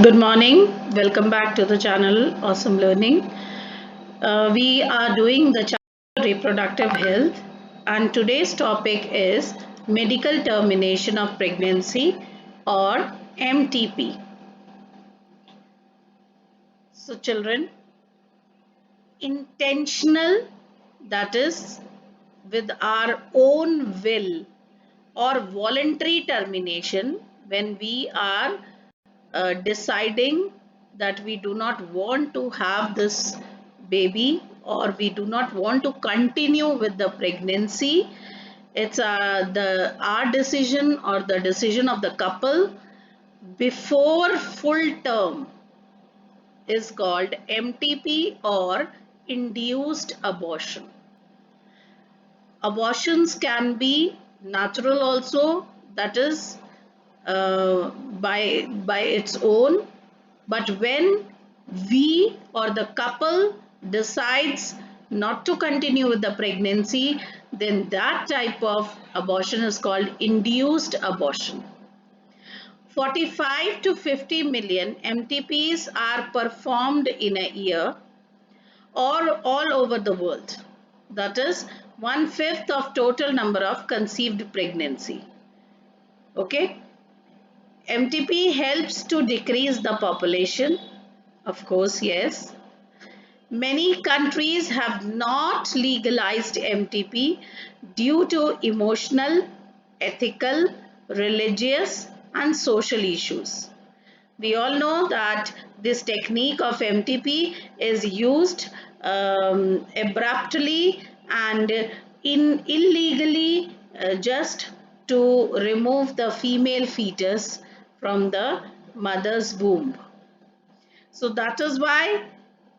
Good morning. Welcome back to the channel Awesome Learning. We are doing the chapter reproductive health, and today's topic is medical termination of pregnancy or MTP. So, children, intentional, that is, with our own will or voluntary termination, when we are deciding that we do not want to have this baby or we do not want to continue with the pregnancy. It's the our decision or the decision of the couple before full term is called MTP or induced abortion. Abortions can be natural also, that is by its own, but when we or the couple decides not to continue with the pregnancy, then that type of abortion is called induced abortion. 45 to 50 million MTPs are performed in a year or all over the world. That is one-fifth of total number of conceived pregnancy. Okay. MTP helps to decrease the population. Of course, yes. Many countries have not legalized MTP due to emotional, ethical, religious, and social issues. We all know that this technique of MTP is used abruptly and illegally, just to remove the female fetus from the mother's womb. So that is why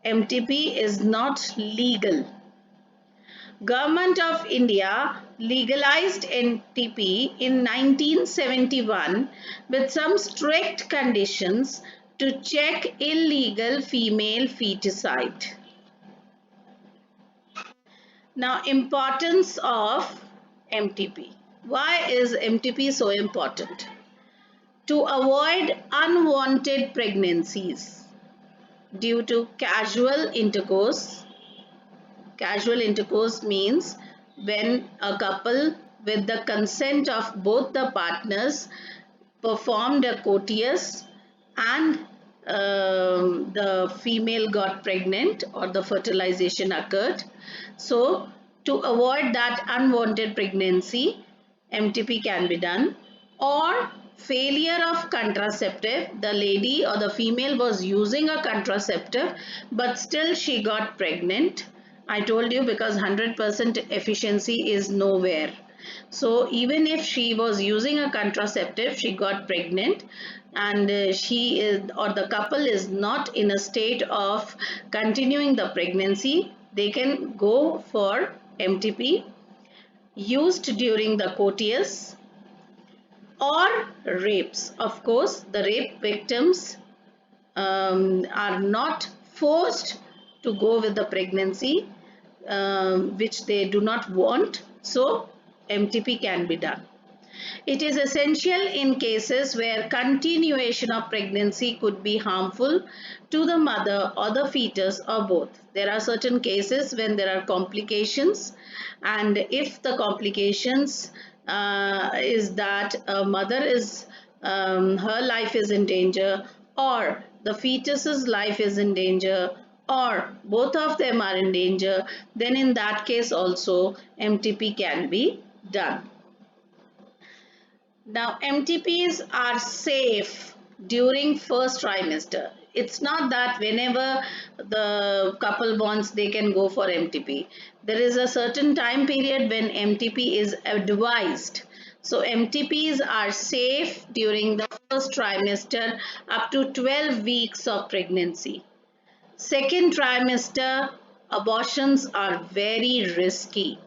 MTP is not legal. Government of India legalized MTP in 1971 with some strict conditions to check illegal female feticide. Now, importance of MTP. Why is MTP so important? To avoid unwanted pregnancies due to casual intercourse. Casual intercourse means when a couple, with the consent of both the partners, performed a coitus and the female got pregnant or the fertilization occurred. So, to avoid that unwanted pregnancy, MTP can be done. Or failure of contraceptive, the lady or the female was using a contraceptive but still she got pregnant. I told you, because 100% efficiency is nowhere. So even if she was using a contraceptive, she got pregnant, and she is, or the couple is not in a state of continuing the pregnancy, they can go for MTP used during the coitus or rapes. Of course, the rape victims are not forced to go with the pregnancy, which they do not want. So, MTP can be done. It is essential in cases where continuation of pregnancy could be harmful to the mother or the fetus or both. There are certain cases when there are complications, and if the complications is that a mother is her life is in danger, or the fetus's life is in danger, or both of them are in danger, then in that case also MTP can be done. Now, MTPs are safe during first trimester. It's not that whenever the couple wants, they can go for MTP. There is a certain time period when MTP is advised. So, MTPs are safe during the first trimester up to 12 weeks of pregnancy. Second trimester, abortions are very risky.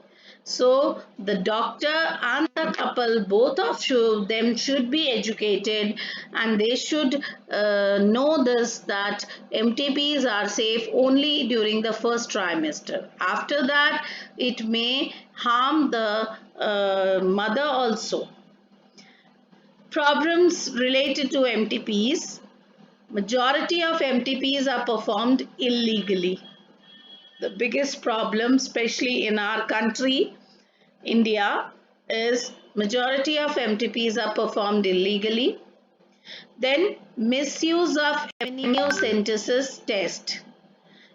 So the doctor and the couple, both of them should be educated, and they should know this, that MTPs are safe only during the first trimester. After that, it may harm the mother also. Problems related to MTPs. Majority of MTPs are performed illegally. The biggest problem, especially in our country, India, is majority of MTPs are performed illegally. Then misuse of amniocentesis test.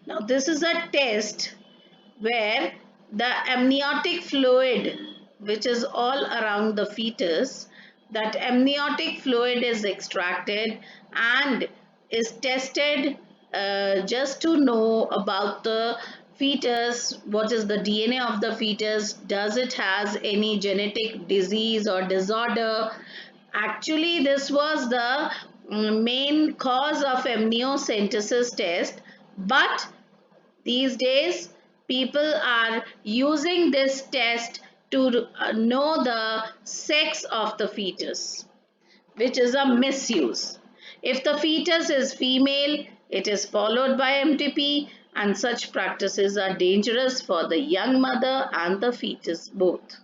Now this is a test where the amniotic fluid, which is all around the fetus, that amniotic fluid is extracted and is tested just to know about the fetus, what is the DNA of the fetus, does it has any genetic disease or disorder. Actually, this was the main cause of amniocentesis test, but these days, people are using this test to know the sex of the fetus, which is a misuse. If the fetus is female, it is followed by MTP, and such practices are dangerous for the young mother and the fetus both.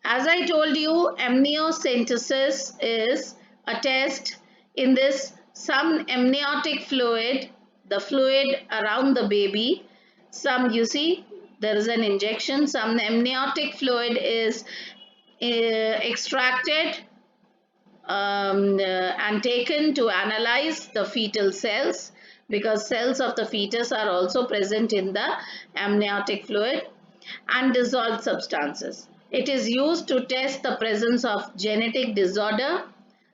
As I told you, amniocentesis is a test. In this, some amniotic fluid, the fluid around the baby, some, you see, there is an injection, some amniotic fluid is extracted and taken to analyze the fetal cells, because cells of the fetus are also present in the amniotic fluid, and dissolved substances. It is used to test the presence of genetic disorder,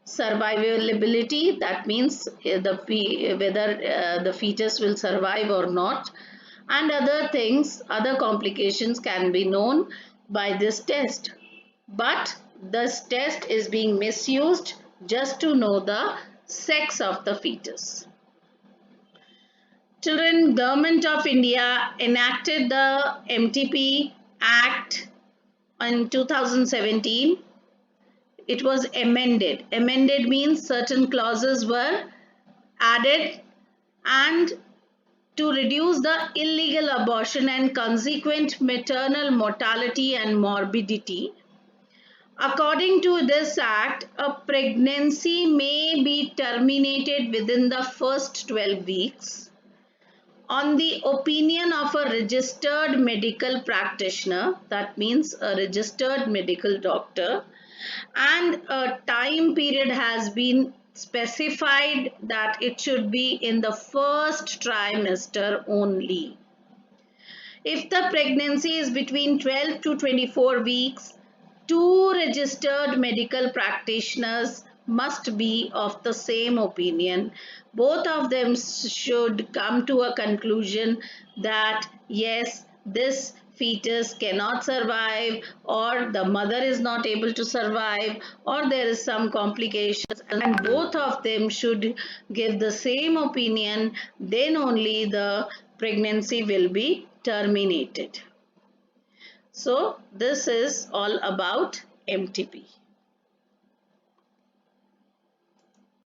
survivability, that means whether the fetus will survive or not, and other things, other complications can be known by this test. But this test is being misused just to know the sex of the fetus. Children, Government of India enacted the MTP Act in 2017. It was amended. Amended means certain clauses were added, and to reduce the illegal abortion and consequent maternal mortality and morbidity. According to this act, a pregnancy may be terminated within the first 12 weeks on the opinion of a registered medical practitioner, that means a registered medical doctor, and a time period has been specified that it should be in the first trimester only. If the pregnancy is between 12 to 24 weeks, two registered medical practitioners must be of the same opinion. Both of them should come to a conclusion that yes, this fetus cannot survive, or the mother is not able to survive, or there is some complications, and both of them should give the same opinion. Then only the pregnancy will be terminated. So this is all about MTP.